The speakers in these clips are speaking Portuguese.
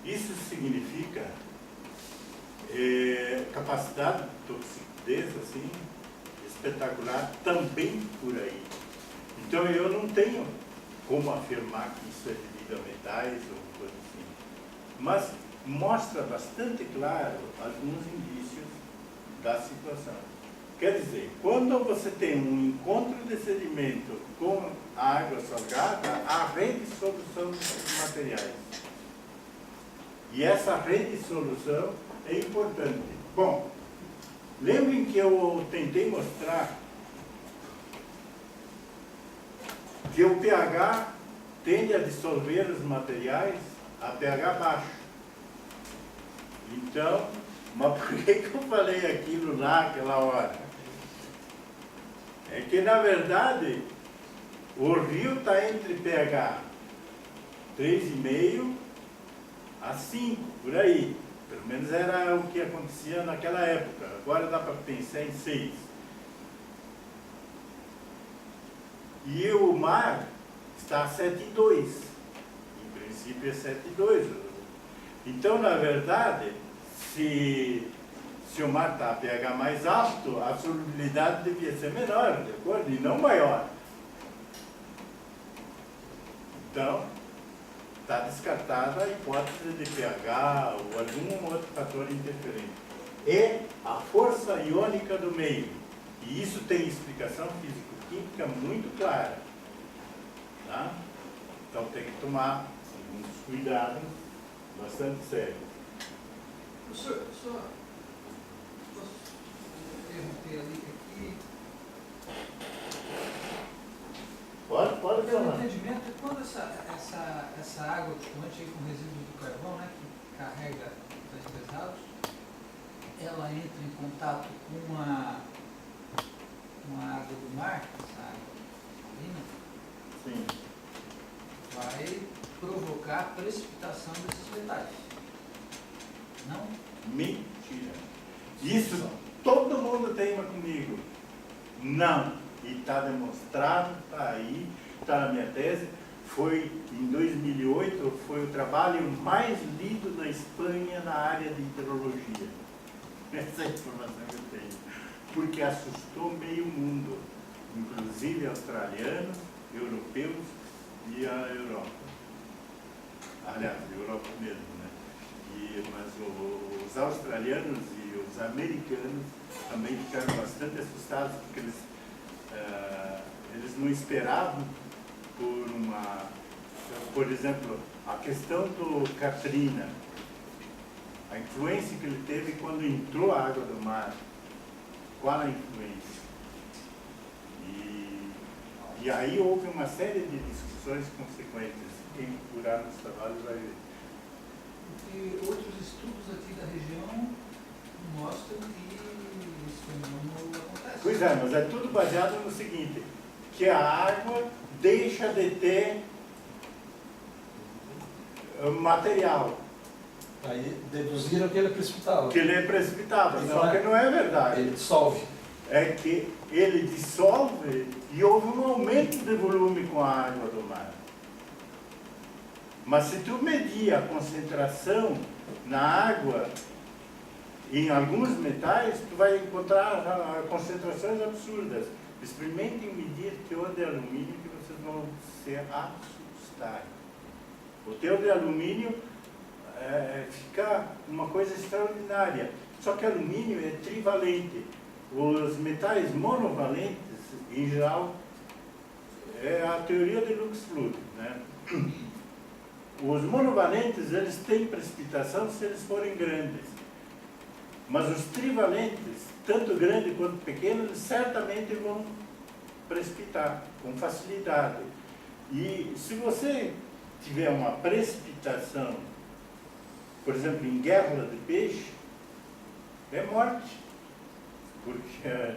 Isso significa capacidade de toxicidez, assim, espetacular também por aí. Então eu não tenho como afirmar que isso é devido a metais ou coisa assim, mas mostra bastante claro alguns indícios da situação. Quer dizer, quando você tem um encontro de sedimento com a água salgada, há redissolução dos materiais. E essa redissolução é importante. Bom, lembrem que eu tentei mostrar que o pH tende a dissolver os materiais a pH baixo. Então, mas por que eu falei aquilo lá aquela hora? É que, na verdade, o rio está entre pH 3,5 a 5, por aí. Pelo menos era o que acontecia naquela época. Agora dá para pensar em 6. E o mar está a 7,2. Em princípio é 7,2. Então, na verdade, se o mar está a pH mais alto, a solubilidade devia ser menor, de acordo? E não maior. Então, está descartada a hipótese de pH ou algum outro fator interferente. E a força iônica do meio. E isso tem explicação físico-química muito clara. Tá? Então tem que tomar alguns cuidados bastante sérios. Professor, só posso interromper ali aqui? Pode Pelo falar. entendimento, quando essa água atuante aí com resíduo do carvão, né, que carrega os pesados, ela entra em contato com a água do mar, essa água salina, Sim. vai provocar a precipitação desses metais. Não? Mentira. Isso todo mundo teima comigo. Não. E está demonstrado, está aí, está na minha tese. Foi em 2008, foi o trabalho mais lido na Espanha na área de hidrologia. Essa é a informação que eu tenho. Porque assustou meio mundo, inclusive australianos, europeus e a Europa. Aliás, a Europa mesmo, né? Mas os australianos e os americanos também ficaram bastante assustados, porque eles não esperavam por exemplo, a questão do Katrina, a influência que ele teve quando entrou a água do mar. Qual a influência? E aí houve uma série de discussões consequentes. Quem procurar nos trabalhos vai ver. E outros estudos aqui da região mostram que esse fenômeno acontece. Pois é, mas é tudo baseado no seguinte, que a água deixa de ter material. Aí deduziram que ele é precipitável. Que ele é precipitável, Não só é. que não é verdade. Ele dissolve. É que ele dissolve e houve um aumento de volume com a água do mar. Mas se tu medir a concentração na água em alguns metais, tu vai encontrar concentrações absurdas. Experimentem medir teor de alumínio que vocês vão se assustar. O teor de alumínio fica uma coisa extraordinária. Só que alumínio é trivalente. Os metais monovalentes, em geral, é a teoria de Lux-Fluid, né? Os monovalentes, eles têm precipitação se eles forem grandes. Mas os trivalentes, tanto grande quanto pequeno, eles certamente vão precipitar com facilidade. E se você tiver uma precipitação, por exemplo, em guérula de peixe, é morte. Porque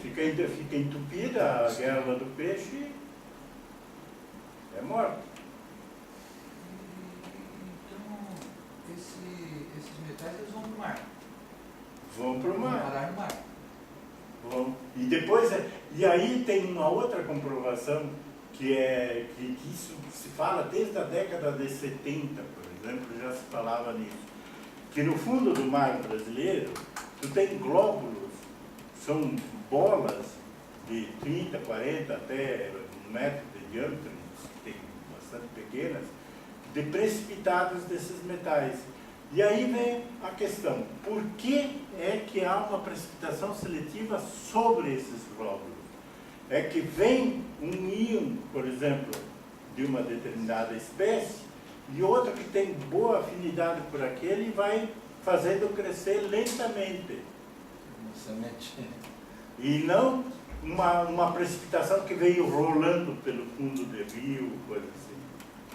fica entupida a guérula do peixe e é morte. Então, esses metais eles vão para o mar. Vão para o Vão mar. parar no mar. Bom, e depois, e aí tem uma outra comprovação que isso se fala desde a década de 70, por exemplo, já se falava nisso, que no fundo do mar brasileiro, tu tem glóbulos, são bolas de 30, 40 até 1 metro de diâmetro, tem bastante pequenas, de precipitados desses metais. E aí vem a questão, por que é que há uma precipitação seletiva sobre esses glóbulos? É que vem um íon, por exemplo, de uma determinada espécie, e outro que tem boa afinidade por aquele, e vai fazendo crescer lentamente. Semente. E não uma precipitação que veio rolando pelo fundo do rio, coisa assim.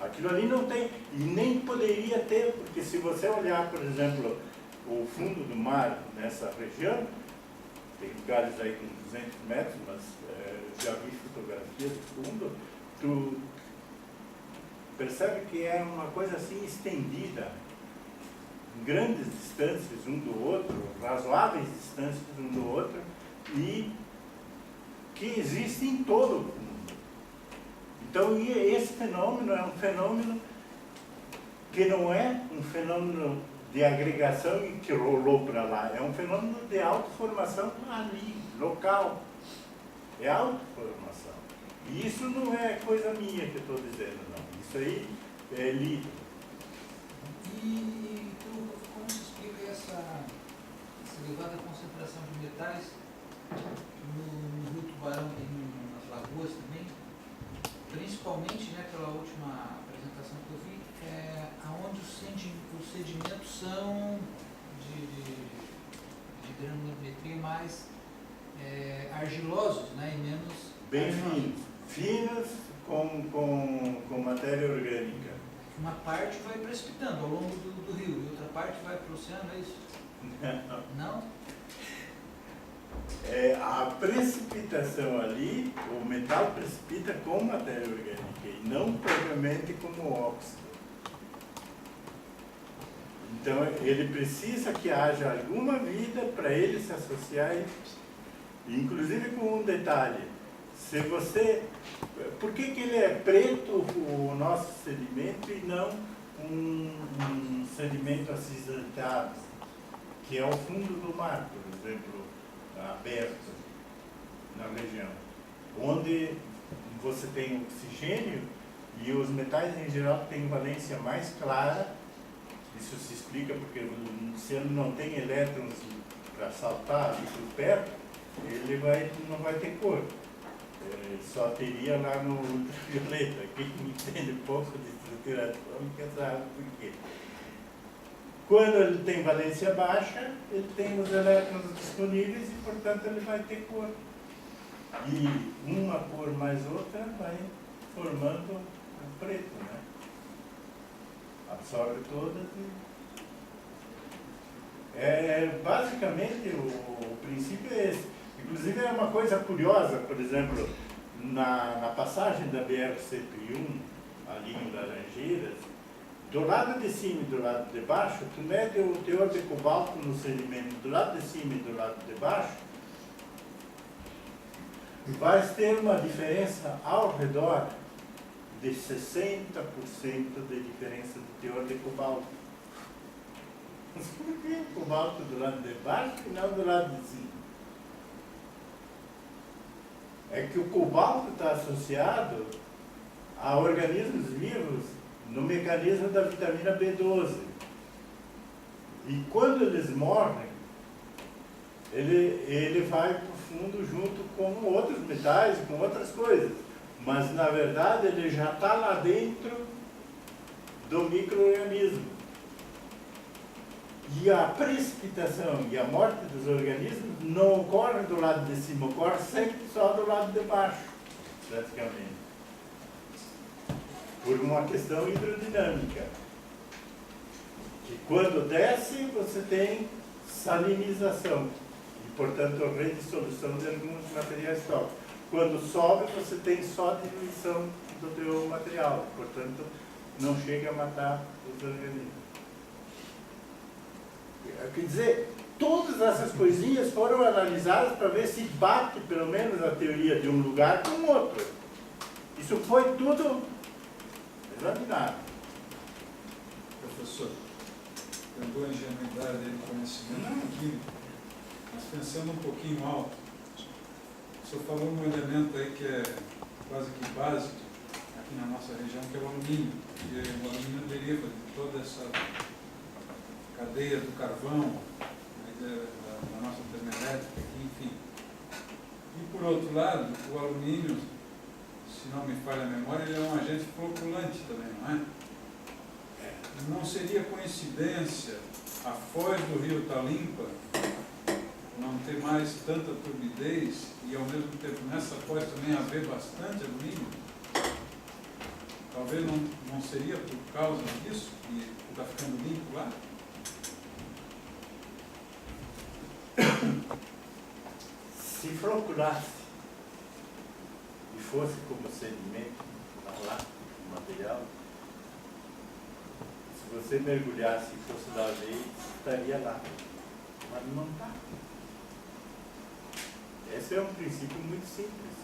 Aquilo ali não tem, e nem poderia ter, porque se você olhar, por exemplo, o fundo do mar nessa região, tem lugares aí com 200 metros, mas já vi fotografias do fundo, tu percebe que é uma coisa assim estendida, em grandes distâncias um do outro, razoáveis distâncias um do outro, e que existe em todo o mundo. Então, esse fenômeno é um fenômeno que não é um fenômeno de agregação e que rolou para lá, é um fenômeno de autoformação ali, local. É autoformação. E isso não é coisa minha que eu estou dizendo, não. Isso aí é lido. E como se explica essa elevada concentração de metais no Rio Tubarão e nas lagoas também? Principalmente, né, pela última apresentação que eu vi, aonde os sedimentos são de granulometria mais argilosos, né, e menos... Bem finos com matéria orgânica. Uma parte vai precipitando ao longo do rio e outra parte vai para o oceano, é isso? Não? A precipitação ali, o metal precipita com matéria orgânica e não propriamente como óxido. Então ele precisa que haja alguma vida para ele se associar a isso. Inclusive com um detalhe, se você... Por que ele é preto, o nosso sedimento, e não um sedimento acinzentado, que é o fundo do mar, por exemplo, aberto na região, onde você tem oxigênio e os metais em geral têm valência mais clara. Isso se explica porque se ele não tem elétrons para saltar ali por perto, ele não vai ter cor. Só teria lá no ultravioleta. Quem entende pouco de estrutura atômica sabe por quê. Quando ele tem valência baixa, ele tem os elétrons disponíveis e, portanto, ele vai ter cor. E uma cor mais outra vai formando o preto, né? Absorve todas e... basicamente, o princípio é esse. Inclusive, é uma coisa curiosa, por exemplo, na passagem da BR-101, ali em Laranjeiras, do lado de cima e do lado de baixo, tu mede o teor de cobalto no sedimento do lado de cima e do lado de baixo, vais ter uma diferença ao redor de 60% de diferença do teor de cobalto. Mas por que o cobalto do lado de baixo e não do lado de cima? É que o cobalto está associado a organismos vivos no mecanismo da vitamina B12. E quando eles morrem, ele vai para o fundo junto com outros metais, com outras coisas. Mas, na verdade, ele já está lá dentro do micro-organismo. E a precipitação e a morte dos organismos não ocorre do lado de cima, ocorre sempre só do lado de baixo, praticamente. Por uma questão hidrodinâmica. Que quando desce, você tem salinização. E, portanto, redissolução de alguns materiais tóxicos. Quando sobe, você tem só diluição do teu material. Portanto, não chega a matar os organismos. Quer dizer, todas essas coisinhas foram analisadas para ver se bate, pelo menos, a teoria de um lugar com o outro. Isso foi tudo examinado. Professor, perdoa a ingenuidade do conhecimento químico, mas pensando um pouquinho alto, o senhor falou um elemento aí que é quase que básico aqui na nossa região, que é o alumínio. E o alumínio deriva de toda essa cadeia do carvão, da nossa termoelétrica, enfim. E por outro lado, o alumínio, se não me falha a memória, ele é um agente floculante também, não é? Não seria coincidência a foz do rio Talimpa não ter mais tanta turbidez e ao mesmo tempo nessa foz também haver bastante alumínio? Talvez não seria por causa disso que está ficando limpo lá? Se floculasse e fosse como sedimento lá, o material, se você mergulhasse e fosse da areia, estaria lá. Mas não está. Esse é um princípio muito simples.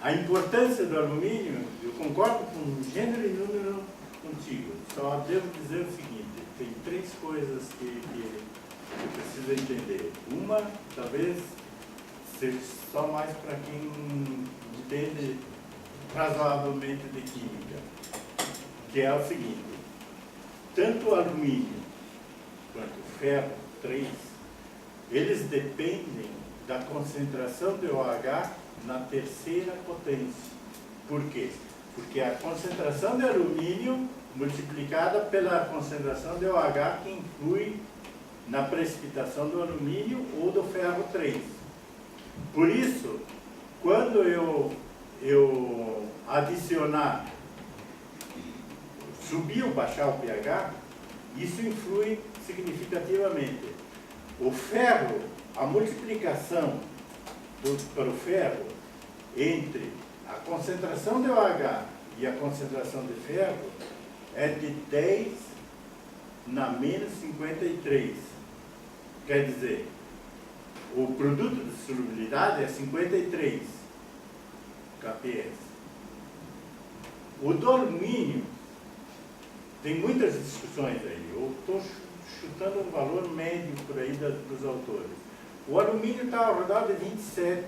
A importância do alumínio, eu concordo com gênero e número contigo. Só devo dizer o seguinte, tem três coisas que eu preciso entender. Uma, talvez, seja só mais para quem entende razoavelmente de química, que é o seguinte, tanto o alumínio quanto o ferro 3, eles dependem da concentração de OH na terceira potência. Por quê? Porque a concentração de alumínio multiplicada pela concentração de OH que influi na precipitação do alumínio ou do ferro 3. Por isso, quando eu adicionar, subir ou baixar o pH, isso influi significativamente. O ferro, a multiplicação para o ferro entre a concentração de OH e a concentração de ferro é de 10 na menos 53. Quer dizer, o produto de solubilidade é 53 kPa. O do alumínio, tem muitas discussões aí. Eu estou chutando um valor médio por aí dos autores. O alumínio está ao redor de 27,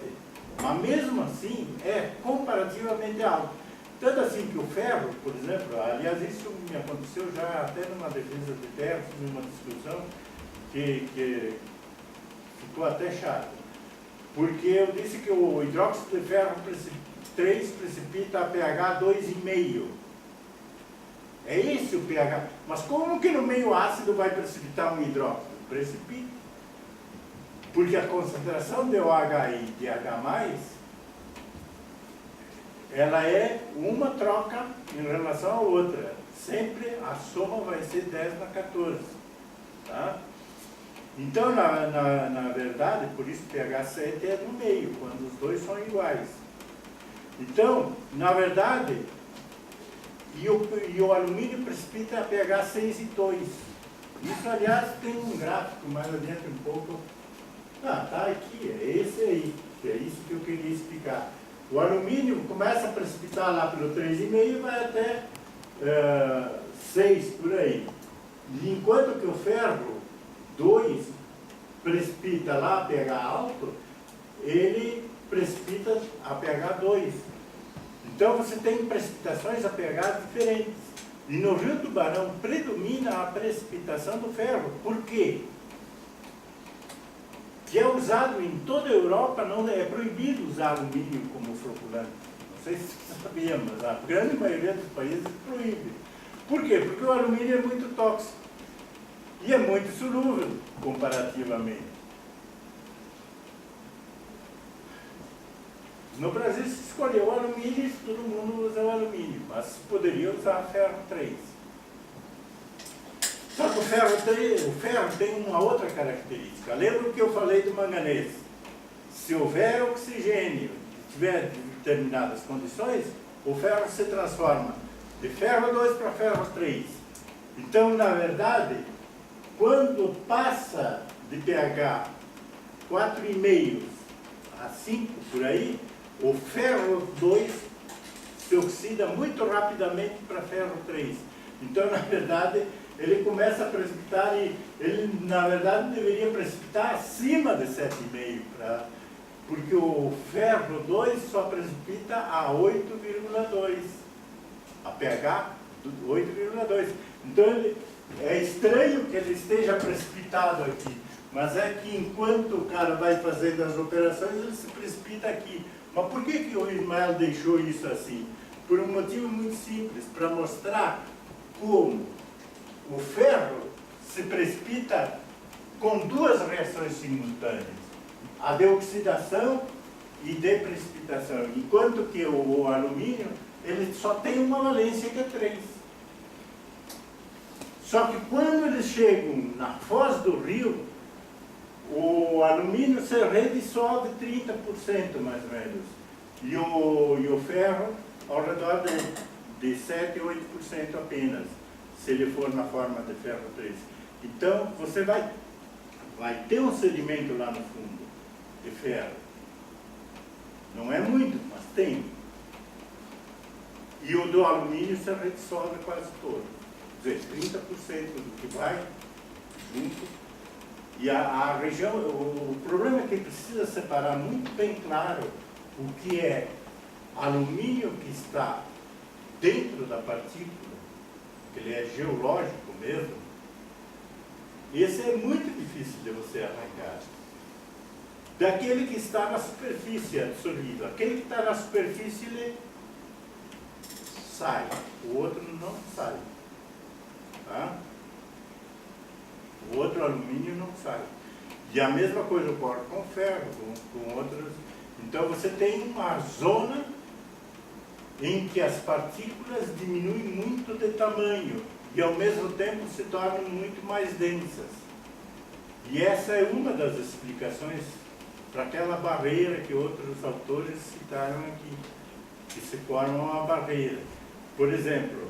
mas mesmo assim é comparativamente alto. Tanto assim que o ferro, por exemplo, aliás, isso me aconteceu já até numa defesa de tese, numa discussão que ficou até chato. Porque eu disse que o hidróxido de ferro 3 precipita a pH 2,5. É esse o pH. Mas como que no meio ácido vai precipitar um hidróxido? Precipita. Porque a concentração de OH e de H+, ela é uma troca em relação à outra. Sempre a soma vai ser 10 na 14. Tá? Então, na verdade, por isso pH 7 é no meio, quando os dois são iguais. Então, na verdade, e o alumínio precipita a pH 6 e 2. Isso, aliás, tem um gráfico mais adiante um pouco. Ah, tá aqui, é esse aí, que é isso que eu queria explicar. O alumínio começa a precipitar lá pelo 3,5 e vai até 6 por aí. E enquanto que o ferro 2 precipita lá a pH alto, ele precipita a pH 2. Então você tem precipitações a pH diferentes. E no Rio Tubarão predomina a precipitação do ferro. Por quê? Que é usado em toda a Europa, não é proibido usar alumínio como floculante. Não sei se você sabia, mas a grande maioria dos países proíbe. Por quê? Porque o alumínio é muito tóxico. E é muito solúvel, comparativamente. No Brasil se escolheu o alumínio e todo mundo usa o alumínio, mas poderia usar ferro 3. Só que o ferro tem uma outra característica. Lembra o que eu falei do manganês? Se houver oxigênio e tiver determinadas condições, o ferro se transforma de ferro 2 para ferro 3. Então, na verdade, quando passa de pH 4,5 a 5 por aí, o ferro 2 se oxida muito rapidamente para ferro 3. Então, na verdade, ele começa a precipitar e ele, na verdade, deveria precipitar acima de 7,5, porque o ferro 2 só precipita a 8,2, a pH 8,2. Então, é estranho que ele esteja precipitado aqui, mas é que enquanto o cara vai fazendo as operações, ele se precipita aqui. Mas por que o Ismael deixou isso assim? Por um motivo muito simples, para mostrar como o ferro se precipita com duas reações simultâneas, a de oxidação e de precipitação, enquanto que o alumínio ele só tem uma valência que é 3. Só que quando eles chegam na foz do rio, o alumínio se redissolve 30% mais ou menos, e o ferro ao redor de 7, 8% apenas, se ele for na forma de ferro 3. Então, você vai ter um sedimento lá no fundo de ferro. Não é muito, mas tem. E o do alumínio se redissolve quase todo. Quer dizer, 30% do que vai junto. E a região, o problema é que precisa separar muito bem claro o que é alumínio que está dentro da partícula, que ele é geológico mesmo. Esse é muito difícil de você arrancar. Daquele que está na superfície absorvido. Aquele que está na superfície, ele sai. O outro não sai. Tá? O outro alumínio não sai. E a mesma coisa ocorre com ferro, com outros. Então você tem uma zona em que as partículas diminuem muito de tamanho e ao mesmo tempo se tornam muito mais densas. E essa é uma das explicações para aquela barreira que outros autores citaram aqui, que se forma uma barreira. Por exemplo,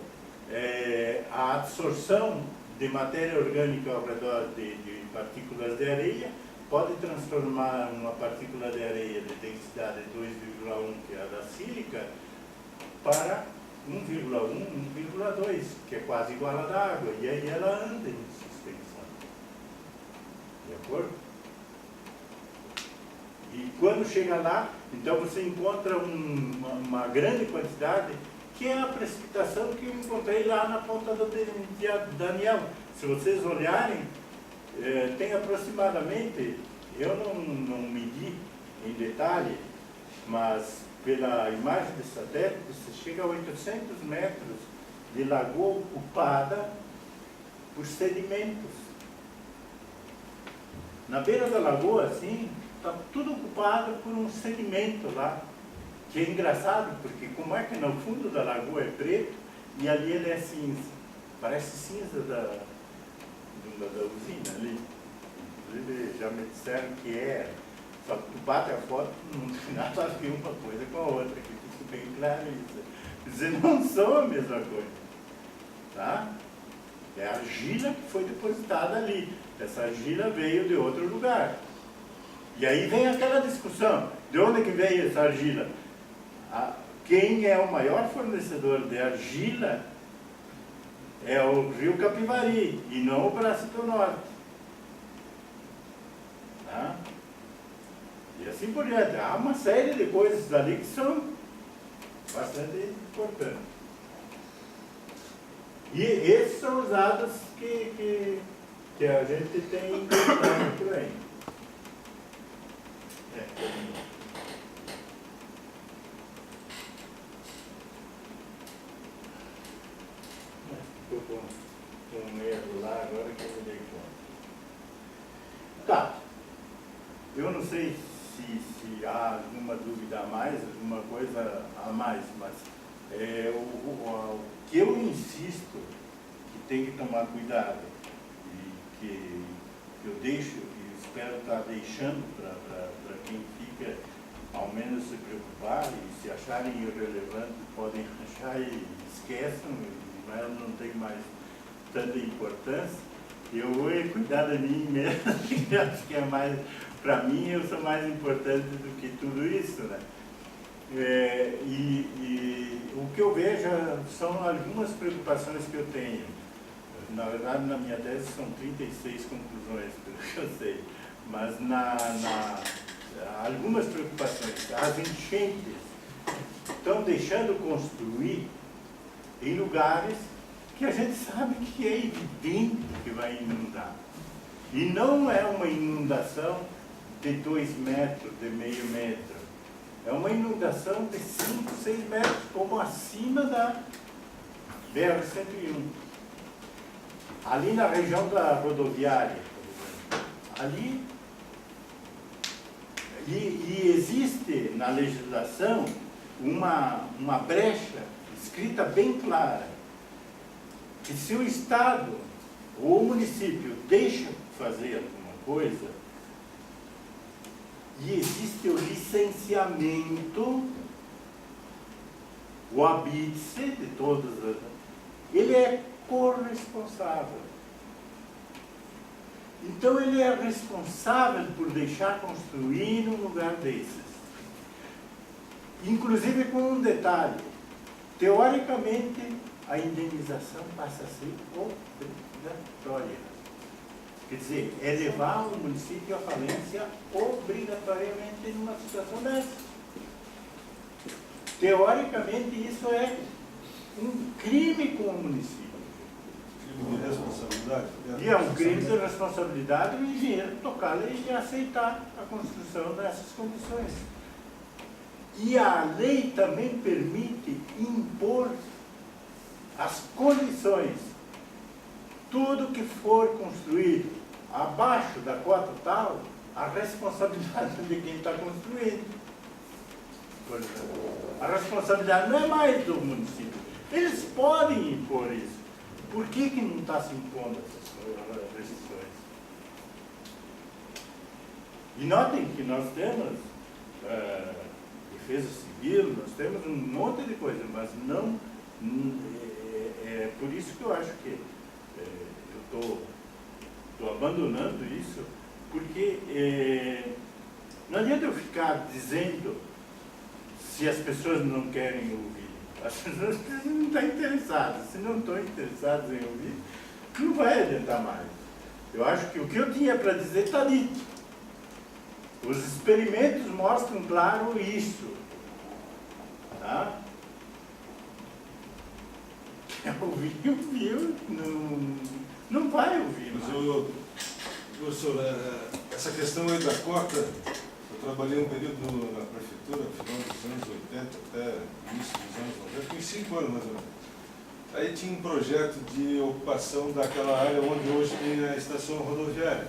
a absorção de matéria orgânica ao redor de partículas de areia pode transformar uma partícula de areia de densidade 2,1, que é a da sílica, para 1,1, 1,2, que é quase igual à da água, e aí ela anda em suspensão. De acordo? E quando chega lá, então você encontra uma grande quantidade, que é a precipitação que eu encontrei lá na ponta do Daniel. Se vocês olharem, tem aproximadamente, eu não medi em detalhe, mas pela imagem de satélite, você chega a 800 metros de lagoa ocupada por sedimentos. Na beira da lagoa, assim, está tudo ocupado por um sedimento lá, que é engraçado, porque como é que no fundo da lagoa é preto e ali ele é cinza? Parece cinza da usina ali. Inclusive já me disseram que é, só que tu bate a foto, não tem nada a ver uma coisa com a outra, que fica bem claro isso. Quer dizer, não são a mesma coisa. Tá? É a argila que foi depositada ali. Essa argila veio de outro lugar. E aí vem aquela discussão, de onde que veio essa argila? Quem é o maior fornecedor de argila é o rio Capivari, e não o Braço do Norte. Tá? E assim por diante. Há uma série de coisas ali que são bastante importantes. E esses são os dados que a gente tem encontrado por aí. Estou com um erro lá agora que eu me dei conta. Tá. Eu não sei se há alguma dúvida a mais, alguma coisa a mais, mas o que eu insisto que tem que tomar cuidado e que eu deixo e espero estar deixando para quem fica ao menos se preocupar, e se acharem irrelevante podem achar e esqueçam, não tem mais tanta importância, Eu vou cuidar de mim mesmo, eu acho que é mais, para mim, eu sou mais importante do que tudo isso, né? O que eu vejo são algumas preocupações que eu tenho. Na verdade, na minha tese são 36 conclusões, pelo que eu sei. Mas algumas preocupações. As enchentes estão deixando construir em lugares que a gente sabe que é evidente que vai inundar. E não é uma inundação de 2 metros, de meio metro. É uma inundação de 5, 6 metros, como acima da BR-101. Ali na região da rodoviária, por exemplo. Ali, e existe na legislação uma brecha escrita bem clara, que se o Estado ou o município deixa fazer alguma coisa, e existe o licenciamento, o habite de todas as... Ele é corresponsável. Então ele é responsável por deixar construir um lugar desses. Inclusive com um detalhe, teoricamente a indenização passa a ser obrigatória. Quer dizer, é levar o município à falência obrigatoriamente numa situação dessa. Teoricamente isso é um crime com o município. Crime de responsabilidade. E é um crime de responsabilidade o engenheiro tocar e aceitar a construção nessas condições. E a lei também permite impor as condições. Tudo que for construído abaixo da cota tal, a responsabilidade de quem está construindo. Por exemplo, a responsabilidade não é mais do município. Eles podem impor isso. Por que não está se impondo essas restrições? E notem que nós temos defesa civil, nós temos um monte de coisa, mas não... É por isso que eu acho que eu estou abandonando isso, porque não adianta eu ficar dizendo se as pessoas não querem ouvir. As pessoas não estão interessadas. Se não estão interessadas em ouvir, não vai adiantar mais. Eu acho que o que eu tinha para dizer está dito. Os experimentos mostram claro isso. Tá? Quer ouvir, ouviu. Não vai ouvir. Mas, professor, essa questão aí da cota, eu trabalhei um período na prefeitura, final dos anos 80 até início dos anos 90, uns 5 anos mais ou menos. Aí tinha um projeto de ocupação daquela área onde hoje tem a estação rodoviária.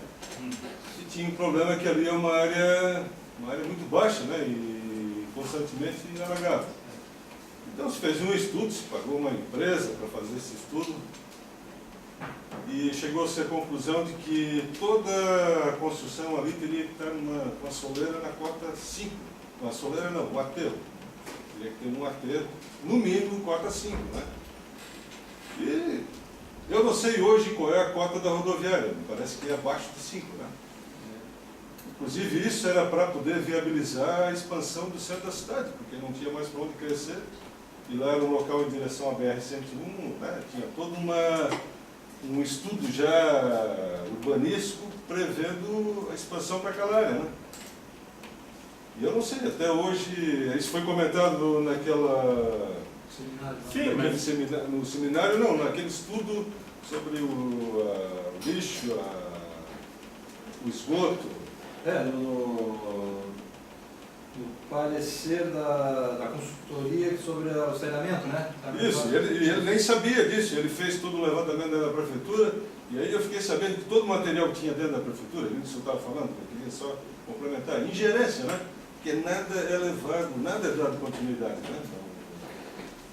E tinha um problema que ali é uma área muito baixa, né? E constantemente alagada. Então se fez um estudo, se pagou uma empresa para fazer esse estudo e chegou-se à conclusão de que toda a construção ali teria que estar com a soleira na cota 5. Com a soleira não, o aterro. Teria que ter um aterro, no mínimo cota 5, né? E eu não sei hoje qual é a cota da rodoviária, me parece que é abaixo de 5, né? Inclusive isso era para poder viabilizar a expansão do centro da cidade, porque não tinha mais para onde crescer. E lá era um local em direção à BR-101, né? Tinha todo um estudo já urbanístico prevendo a expansão para aquela área, né? E eu não sei, até hoje, isso foi comentado naquela... Sim, mas... no seminário, não, naquele estudo sobre o lixo, o esgoto. No parecer da consultoria sobre o saneamento, né? Isso, ele nem sabia disso, ele fez todo o levantamento da prefeitura, e aí eu fiquei sabendo que todo o material que tinha dentro da prefeitura, isso eu estava falando, eu queria só complementar, ingerência, né? Porque nada é levado, nada é dado continuidade, né? Então,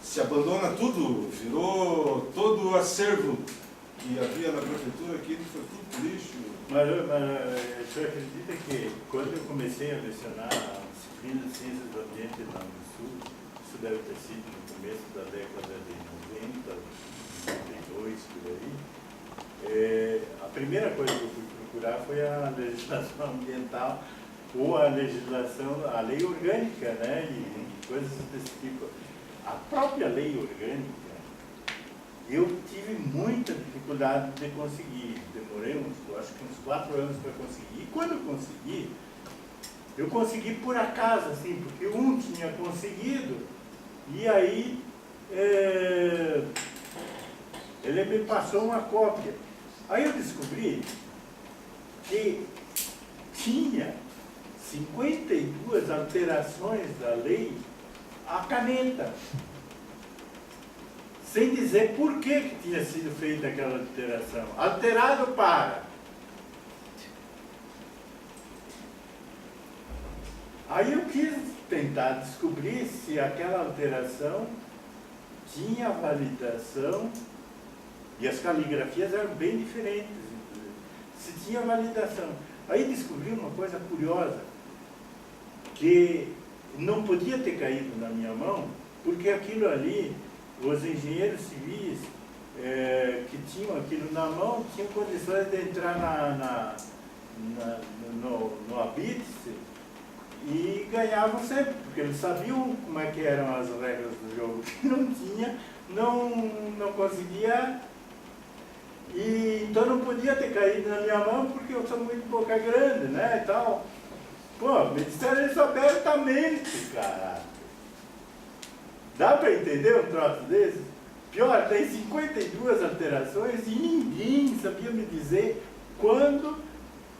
se abandona tudo, virou todo o acervo que havia na prefeitura, aquilo foi tudo lixo. Mas o senhor acredita que quando eu comecei a lecionar a disciplina de Ciências do Ambiente lá no Sul, isso deve ter sido no começo da década de 90, 92, por aí, a primeira coisa que eu fui procurar foi a legislação ambiental ou a legislação, a lei orgânica, né, e coisas desse tipo. A própria lei orgânica, eu tive muita dificuldade de conseguir, demorei acho que uns 4 anos para conseguir, e quando eu consegui por acaso, assim, porque um tinha conseguido, e aí ele me passou uma cópia. Aí eu descobri que tinha 52 alterações da lei à caneta, sem dizer por que tinha sido feita aquela alteração. Alterado para. Aí eu quis tentar descobrir se aquela alteração tinha validação, e as caligrafias eram bem diferentes, inclusive. Se tinha validação. Aí descobri uma coisa curiosa, que não podia ter caído na minha mão, porque aquilo ali, os engenheiros civis que tinham aquilo na mão, tinham condições de entrar no Abitse e ganhavam sempre, porque eles sabiam como é que eram as regras do jogo. Não tinha, não conseguia, e então não podia ter caído na minha mão porque eu sou muito boca grande, né, e tal. Pô, me disseram isso abertamente, cara. Dá para entender um troço desse? Pior, tem 52 alterações e ninguém sabia me dizer quando,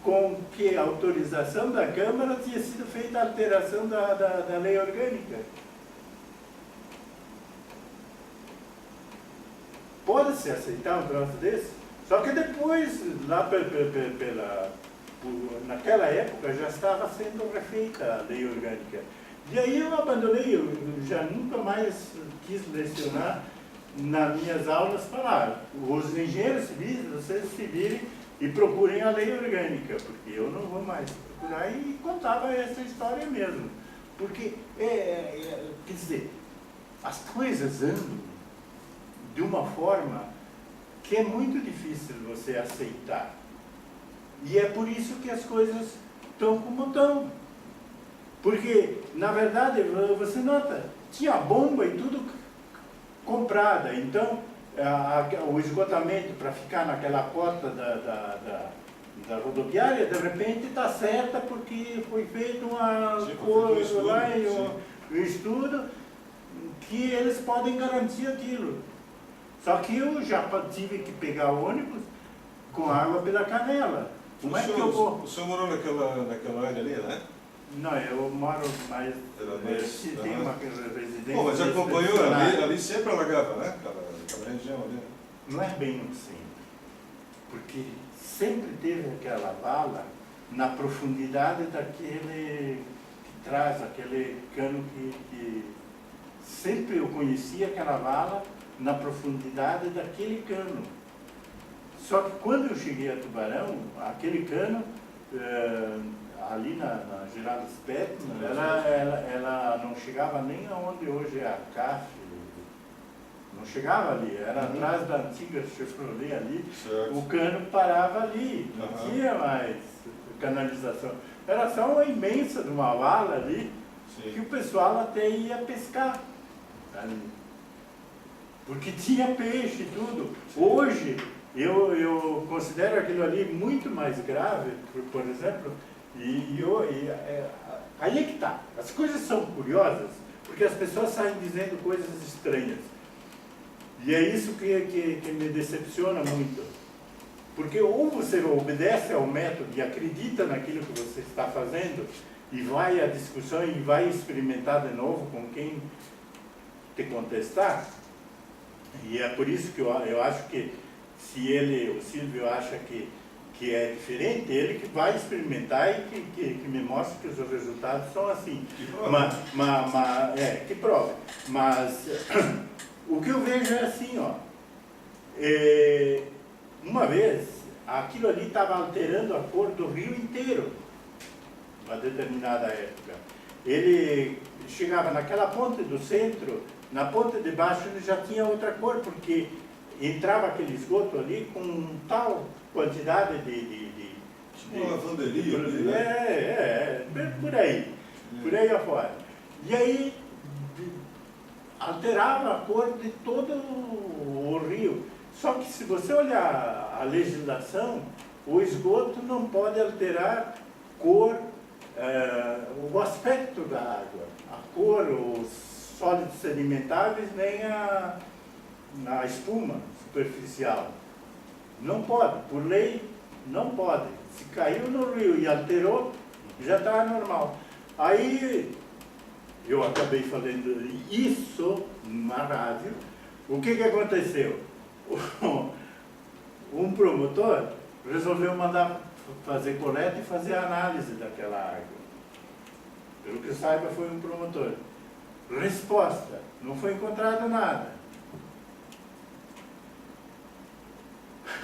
com que autorização da Câmara tinha sido feita a alteração da lei orgânica. Pode-se aceitar um troço desse? Só que depois, lá naquela época, já estava sendo refeita a lei orgânica. E aí eu abandonei, eu já nunca mais quis lecionar nas minhas aulas falar. Os engenheiros civis, vocês se virem e procurem a lei orgânica, porque eu não vou mais procurar, e contava essa história mesmo. Porque, quer dizer, as coisas andam de uma forma que é muito difícil você aceitar. E é por isso que as coisas estão como estão. Porque, na verdade, você nota, tinha bomba e tudo comprada. Então, o esgotamento para ficar naquela porta da rodoviária, de repente está certa porque foi feito uma coisa lá, um estudo que eles podem garantir aquilo. Só que eu já tive que pegar ônibus com água pela canela. Como é que eu vou? O senhor morou naquela área ali, né? Não, eu moro mais... tem uma residência... Bom, mas acompanhou ali sempre alagava, né? Aquela região ali. Não é bem assim. Porque sempre teve aquela vala na profundidade daquele que traz, aquele cano que... Sempre eu conhecia aquela vala na profundidade daquele cano. Só que quando eu cheguei a Tubarão, aquele cano, ali na Geraldo Spettman, ela não chegava nem aonde hoje é a CAF, não chegava ali, era atrás da antiga Chevrolet ali, certo. O cano parava ali, não tinha mais canalização. Era só uma imensa de uma vala ali, sim, que o pessoal até ia pescar ali, porque tinha peixe e tudo. Hoje, eu considero aquilo ali muito mais grave, por exemplo, aí é que está. As coisas são curiosas, porque as pessoas saem dizendo coisas estranhas. E é isso que me decepciona muito. Porque ou você obedece ao método e acredita naquilo que você está fazendo, e vai à discussão e vai experimentar de novo com quem te contestar. E é por isso que eu acho que se o Silvio acha que é diferente, ele que vai experimentar e que me mostre que os resultados são assim. Que prova. Que prova. Mas o que eu vejo é assim, ó. Uma vez, aquilo ali estava alterando a cor do rio inteiro, uma determinada época. Ele chegava naquela ponte do centro, na ponte de baixo ele já tinha outra cor, porque entrava aquele esgoto ali com tal quantidade de Tipo uma lavanderia ali, né? por aí afora. E aí alterava a cor de todo o rio. Só que se você olhar a legislação, o esgoto não pode alterar cor, o aspecto da água, a cor, os sólidos sedimentares, nem a espuma superficial. Não pode, por lei, não pode. Se caiu no rio e alterou, já está normal. Aí, eu acabei falando isso na rádio. O que aconteceu? Um promotor resolveu mandar fazer coleta e fazer análise daquela água. Pelo que eu saiba, foi um promotor. Resposta: não foi encontrado nada.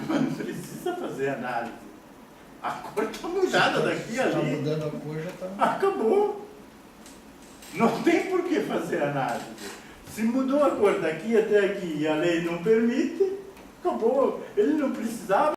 Mas não precisa fazer análise. A cor está mudada daqui a Está ali. mudando a cor, já está. Acabou. Não tem por que fazer análise. Se mudou a cor daqui até aqui e a lei não permite, acabou. Ele não precisava